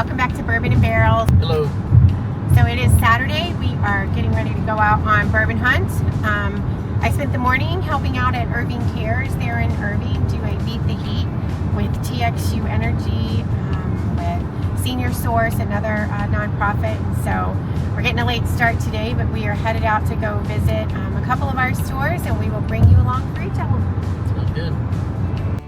Welcome back to Bourbon and Barrels. Hello. So it is Saturday. We are getting ready to go out on bourbon hunt. I spent the morning helping out at Irving Cares there in Irving, do a Beat the Heat with TXU Energy, with Senior Source, another nonprofit. And so we're getting a late start today, but we are headed out to go visit a couple of our stores, and we will bring you along for each of them. Sounds good.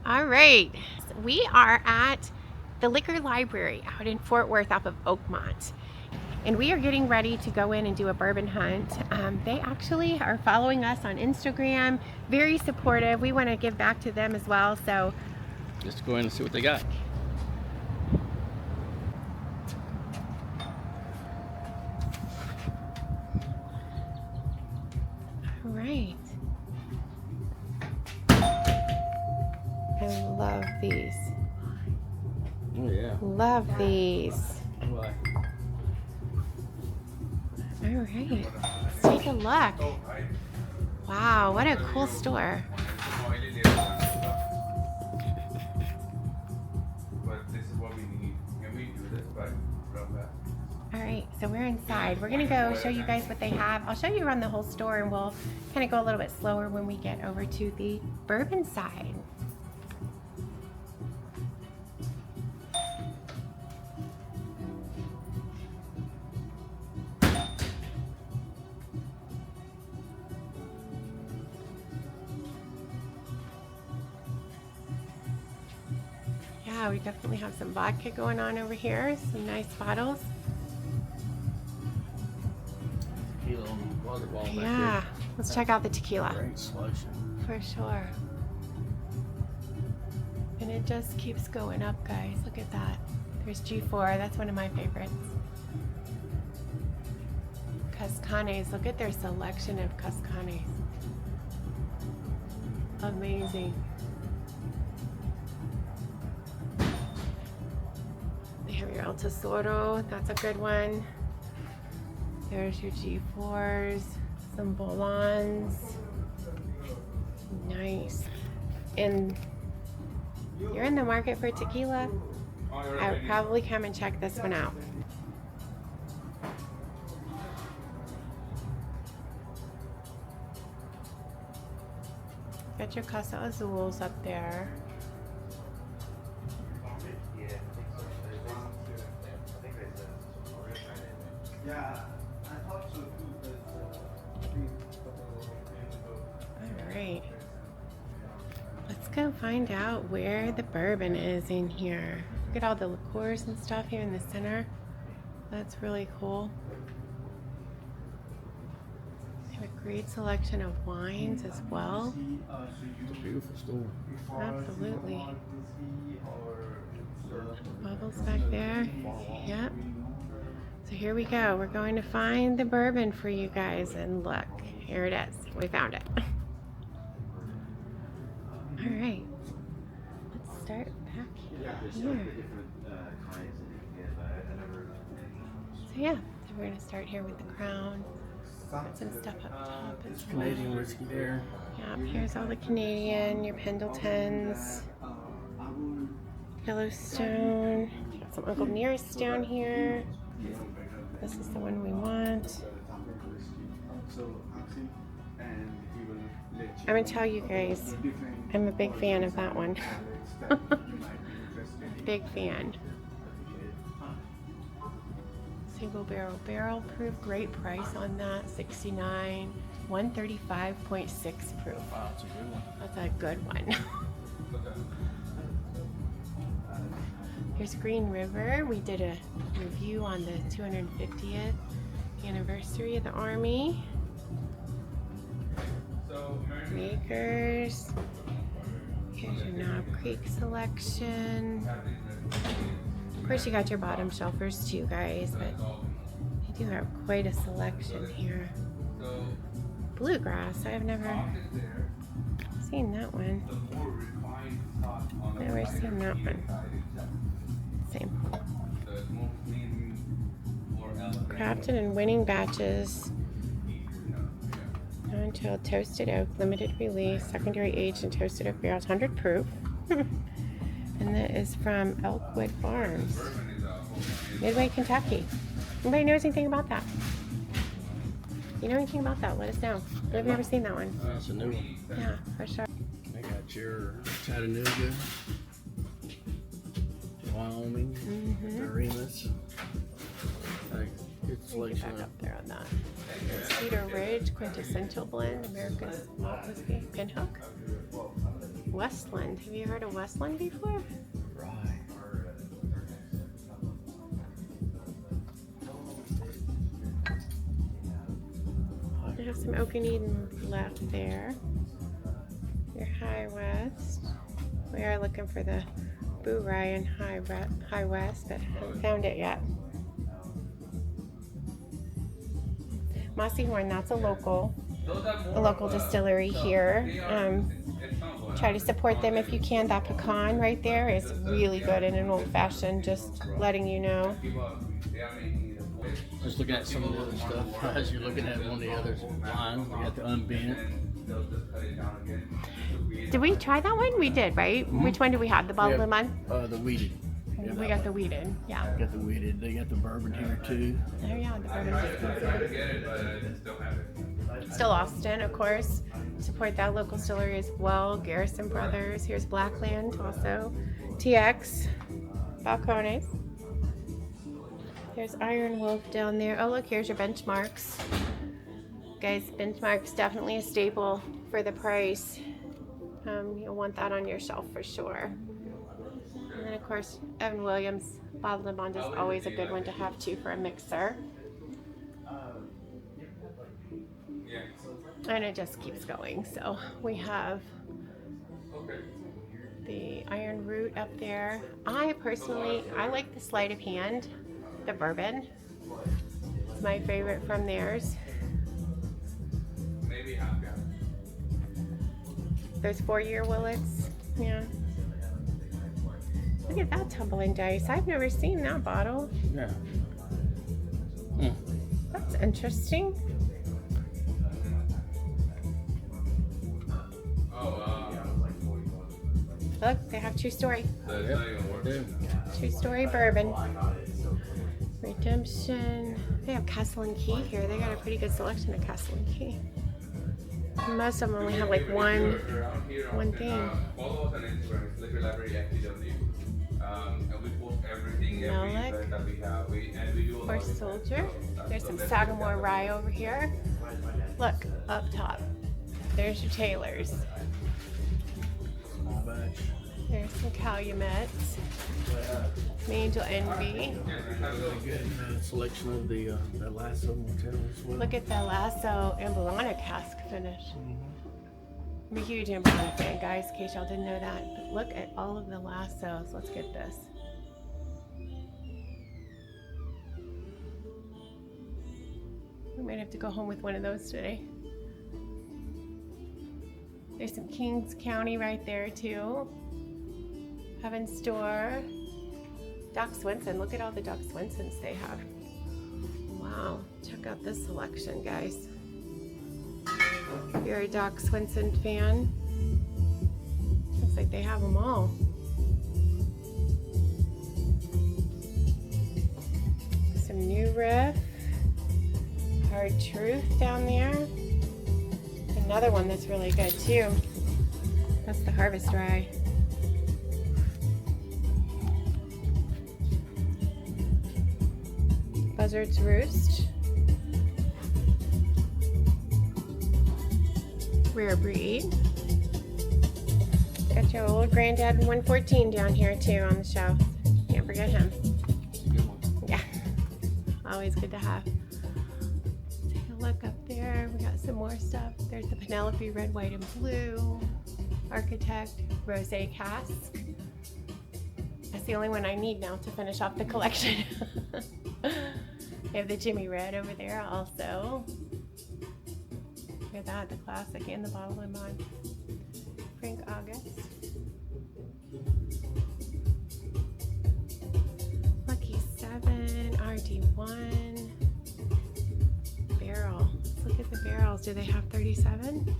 All right, we are at the Liquor Library out in Fort Worth off of Oakmont. And we are getting ready to go in and do a bourbon hunt. They actually are following us on Instagram, very supportive. We want to give back to them as well. So Just go in and see what they got. all right. I love these. Oh yeah. Love these. Why? All right, let's take a look. Wow, what a cool store. All right, so we're inside. We're gonna go show you guys what they have. I'll show you around the whole store, and we'll kind of go a little bit slower when we get over to the bourbon side. Yeah, we definitely have some vodka going on over here. Some nice bottles. Tequila on the water wall back Yeah, let's check out the tequila. there. Great selection. For sure. And it just keeps going up, guys. Look at that. There's G4. That's one of my favorites. Cascanes. Look at their selection of Cascanes. Amazing. They have your El Tesoro. That's a good one. There's your G4s. Some Bolons. Nice. And you're in the market for tequila, I would probably come and check this one out. Got your Casa Azules up there. All right. Let's go find out where the bourbon is in here. Look at all the liqueurs and stuff here in the center. That's really cool. They have a great selection of wines as well. It's a beautiful store. Absolutely. Bubbles back there. Yep. So here we go. We're going to find the bourbon for you guys, and look, here it is. We found it. All right. Let's start back here. So yeah, so we're gonna start here with the Crown. Got some stuff up top. There's Canadian whiskey there. Yeah, here's all the Canadian, your Pendletons, Yellowstone. Got some Uncle Nearest down here. This is the one we want. I'm gonna tell you guys, I'm a big fan of that one. Big fan. Single barrel proof, great price on that, $69, 135.6 proof. Wow, that's a good one. That's a good one. Here's Green River. We did a review on the 250th anniversary of the Army. Makers. Here's your Knob Creek selection. Of course, you got your bottom shelfers too, guys, but you do have quite a selection here. Bluegrass. I've never seen that one. Never seen that one. Same. Crafted and winning batches. Until toasted oak, limited release, secondary aged and toasted oak barrels, 100 proof. And that is from Elkwood Farms. Midway, Kentucky. Anybody knows anything about that? You know anything about that? Let us know. We've never seen that one. That's a new one. Yeah, for sure. They got your Chattanooga, Wyoming, Arenas. Like, good selection. Back up there on that. Cedar Ridge, Quintessential Blend, America's Malt Whiskey, Pinhook. Westland. Have you heard of Westland before? Right. I have some Oak and Eden left there. Your High West. We are looking for the Boo Ryan High West, but haven't found it yet. Mossy Horn, that's a local distillery here. Try to support them if you can. That pecan right there is really good in an old fashioned, just letting you know. Let's look at some of the other stuff. As you're looking at one of the other lines, we got the unbent. Did we try that one? We did, right? Which one do we have? The bottle of the month? The weeded. Yeah, We got the weeded, yeah. got the weeded. They got the bourbon here too. Oh yeah, the bourbon. Still Austin, of course. Support that local distillery as well. Garrison Brothers. Here's Blackland also. TX. Balcones. There's Iron Wolf down there. Oh look, here's your benchmarks. Guys, benchmarks definitely a staple for the price. You'll want that on your shelf for sure. And then of course, Evan Williams bottled and bond is always a good one to have too for a mixer. And it just keeps going. So we have the Iron Root up there. I like the sleight of hand, the bourbon. It's my favorite from theirs. Those 4-year Willets, yeah. Look at that tumbling dice. I've never seen that bottle. Yeah. That's interesting. Look, they have True Story. True Story bourbon. Redemption. They have Castle and Key here. They got a pretty good selection of Castle and Key. Most of them only have like one thing. Follow us on Instagram, it's Liquor Library FTW. And we post everything, every event that we have. And we do a lot Horse of Soldier. There's some Sagamore Rye over here. Look, up top. There's your Taylors. Small batch. There's some Calumets. Angel Envy. Really good selection of the Lasso Motel as well. Look at the Lasso Ambolana cask finish. I'm a huge Ambolana fan, guys, in case y'all didn't know that. But look at all of the Lassos. Let's get this. We might have to go home with one of those today. There's some Kings County right there, too. Heaven Store. Doc Swenson. Look at all the Doc Swensons they have. Wow. Check out this selection, guys. If you're a Doc Swenson fan, looks like they have them all. Some New Riff. Hard Truth down there. Another one that's really good too. That's the Harvest Rye. Buzzard's Roost. Rare Breed. Got your old granddad 114 down here too on the shelf. Can't forget him. Good one. Yeah. Always good to have. Take a look up there. We got some more stuff. There's the Penelope Red, White, and Blue. Architect Rosé Cask. That's the only one I need now to finish off the collection. We have the Jimmy Red over there also. Look at that, the classic and the bottle in mine. Frank August. Lucky 7, RD1. Barrel. Let's look at the barrels. Do they have 37?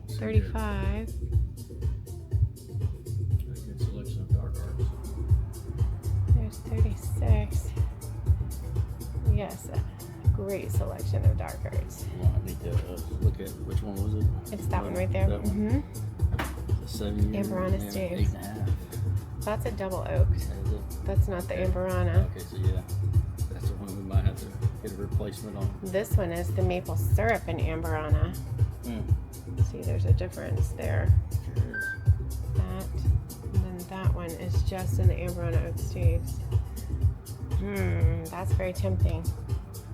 35. Good selection of dark arts. There's $36. Yes, a great selection of dark arts. Well, I need to look at which one was it? It's that one right there. That one? The 7 year. Amberana Staves. 8.5. That's a double oak. Is it? That's not the Amberana. Okay, so yeah, that's the one we might have to get a replacement on. This one is the maple syrup and Amberana. See, there's a difference there. Sure is. That, and then that one is just in the Amberana Oak Staves. That's very tempting.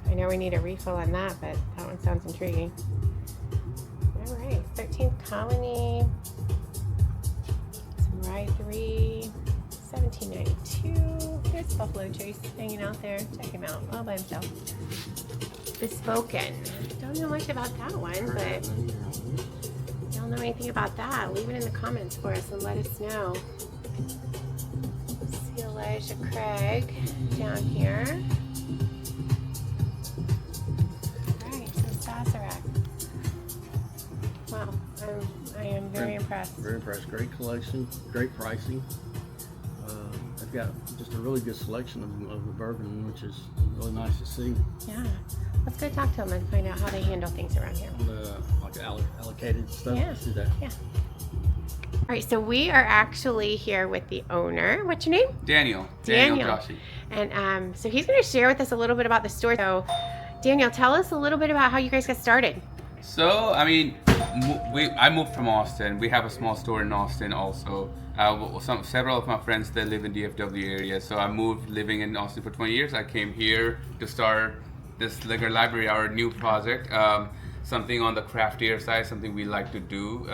I know we need a refill on that, but that one sounds intriguing. All right, 13th Colony. Some Rye 3, 1792. There's Buffalo Trace hanging out there. Check him out all by himself. Bespoken. Don't know much about that one, but if you don't know anything about that, leave it in the comments for us and let us know. See Elijah Craig down here. Alright, some Saserac. Wow, I am very impressed. Very impressed. Great collection, great pricing. They've got just a really good selection of the bourbon, which is really nice to see. Yeah. Let's go talk to them and find out how they handle things around here. Like allocated stuff. Yeah. Let's do that. Yeah. All right, so we are actually here with the owner. What's your name? Daniel Daniel. Joshi. And so he's going to share with us a little bit about the store. So, Daniel, tell us a little bit about how you guys got started. So, I mean, I moved from Austin. We have a small store in Austin also. Several of my friends, they live in the FTW area. So I moved living in Austin for 20 years. I came here to start this liquor library, our new project. Something on the craftier side, something we like to do.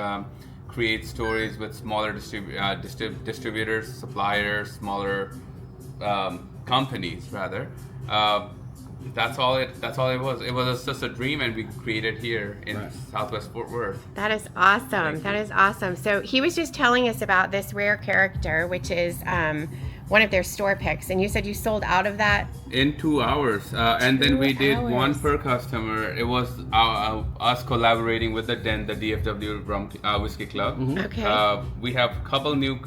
Create stories with smaller distributors, suppliers, smaller companies rather. That's all it was. It was just a dream, and we created here in Southwest Fort Worth. That is awesome. That is awesome. So he was just telling us about this rare character, which is one of their store picks, and you said you sold out of that in 2 hours, and then we did one per customer. It was us collaborating with the DFW Rum Whiskey Club. Okay. We have a couple new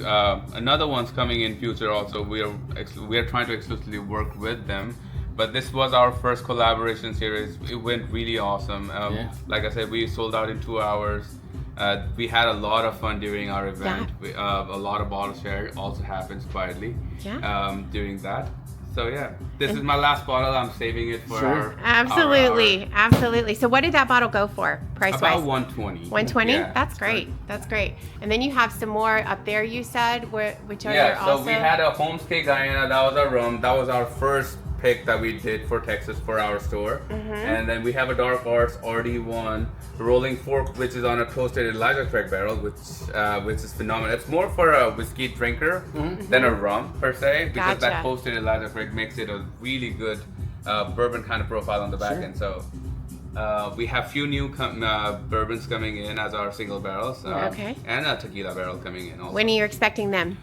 another ones coming in future also. We are trying to exclusively work with them. But this was our first collaboration series. It went really awesome. Like I said, we sold out in 2 hours. We had a lot of fun during our event. A lot of bottle share also happens quietly during that. So yeah, this is my last bottle. I'm saving it for our Absolutely. So what did that bottle go for, price-wise? About 120. 120? Yeah, That's great. That's great. And then you have some more up there, you said, which are so also... we had a Homestay Guyana. That was our rum. That was our first pick that we did for Texas for our store. And then we have a Dark Arts RD1 Rolling Fork, which is on a toasted Elijah Craig barrel, which is phenomenal. It's more for a whiskey drinker than a rum per se, because that toasted Elijah Craig makes it a really good bourbon kind of profile on the back end. So we have few new bourbons coming in as our single barrels, and a tequila barrel coming in also. When are you expecting them?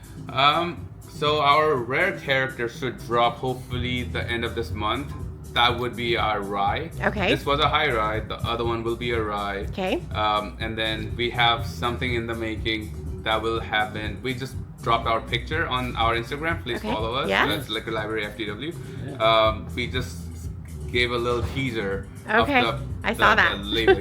So our rare character should drop hopefully the end of this month. That would be our rye. Okay. This was a high rye. The other one will be a rye. Okay. And then we have something in the making that will happen. We just dropped our picture on our Instagram. Please follow us. Yeah. That's Liquor Library FTW. We just gave a little teaser of I saw that. the label.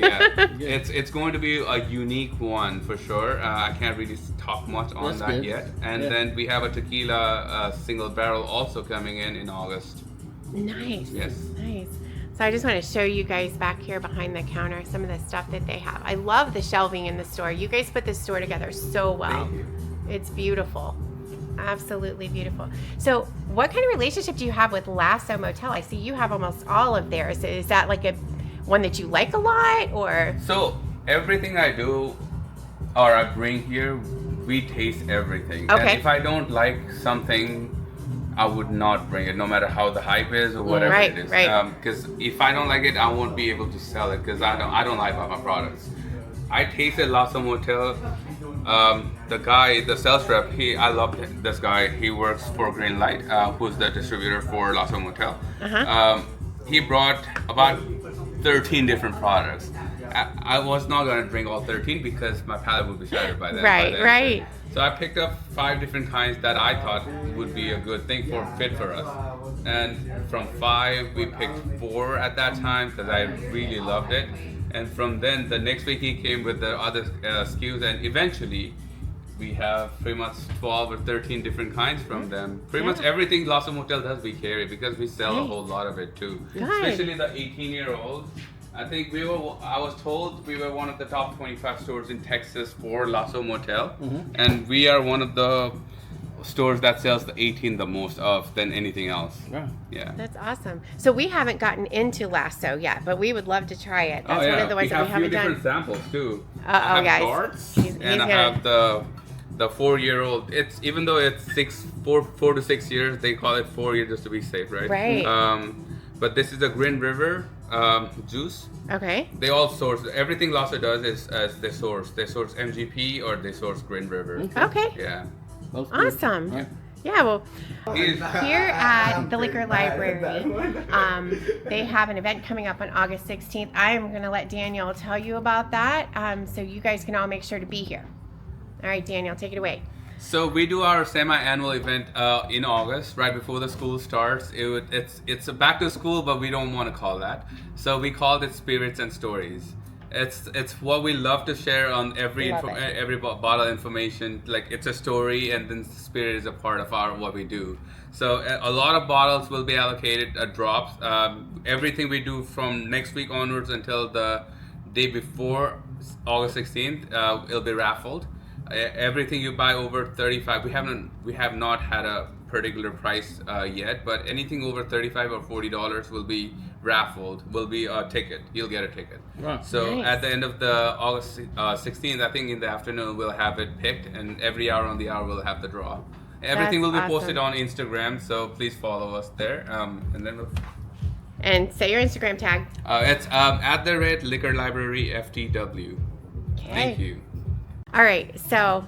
It's going to be a unique one for sure. I can't really talk much on that yet. And then we have a tequila single barrel also coming in August. Nice. Yes. Nice. So I just want to show you guys back here behind the counter some of the stuff that they have. I love the shelving in the store. You guys put this store together so well. Thank you. It's beautiful. Absolutely beautiful. So what kind of relationship do you have with Lasso Motel? I see you have almost all of theirs. Is that like one that you like a lot, or? So everything I do or I bring here, we taste everything. Okay. And if I don't like something, I would not bring it, no matter how the hype is or whatever it is. Because if I don't like it, I won't be able to sell it, because I don't lie about my products. I tasted Lasso Motel. The guy, the sales rep, I love this guy. He works for Greenlight, who's the distributor for Lasso Motel. He brought about 13 different products. I was not gonna drink all 13 because my palate would be shattered by then. Right. So I picked up 5 different kinds that I thought would be a good thing for fit for us. And from 5, we picked 4 at that time because I really loved it. And from then, the next week he came with the other SKUs, and eventually we have pretty much 12 or 13 different kinds from them. Pretty much everything Lasso Motel does we carry because we sell a whole lot of it too. Good. Especially the 18-year-old. I think I was told we were one of the top 25 stores in Texas for Lasso Motel. And we are one of the stores that sells the 18 the most of than anything else. Yeah. That's awesome. So we haven't gotten into Lasso yet, but we would love to try it. That's one of the ones that we haven't done. We have a few different samples too. Uh-oh, I have guys. darts, He's and I have the 4-year-old. It's even though it's 4 to 6 years, they call it 4 years just to be safe, right? Right. But this is a Green River juice. Okay. They all source everything Lasso does is they source MGP or they source Green River. Okay. Yeah. Awesome. Right. Yeah, well, here at the Liquor Library, they have an event coming up on August 16th. I am going to let Daniel tell you about that, so you guys can all make sure to be here. All right, Daniel, take it away. So we do our semi-annual event in August, right before the school starts. It's a back to school, but we don't want to call that. So we called it Spirits and Stories. It's what we love to share on every bottle information. Like it's a story, and then spirit is a part of what we do. So a lot of bottles will be allocated drops. Everything we do from next week onwards until the day before August 16th, it'll be raffled. Everything you buy over 35, we have not had a particular price yet, but anything over $35 or $40 will be raffled, will be a ticket. You'll get a ticket. Right. So Nice. at the end of the August 16th, I think in the afternoon, we'll have it picked, and every hour on the hour we'll have the draw. Everything will be posted on Instagram, so please follow us there. And then And say your Instagram tag. it's at the red Liquor Library FTW. Okay. Thank you. All right, so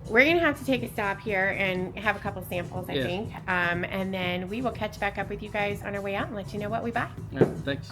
we're going to have to take a stop here and have a couple samples, I think. And then we will catch back up with you guys on our way out and let you know what we buy. Yeah, thanks.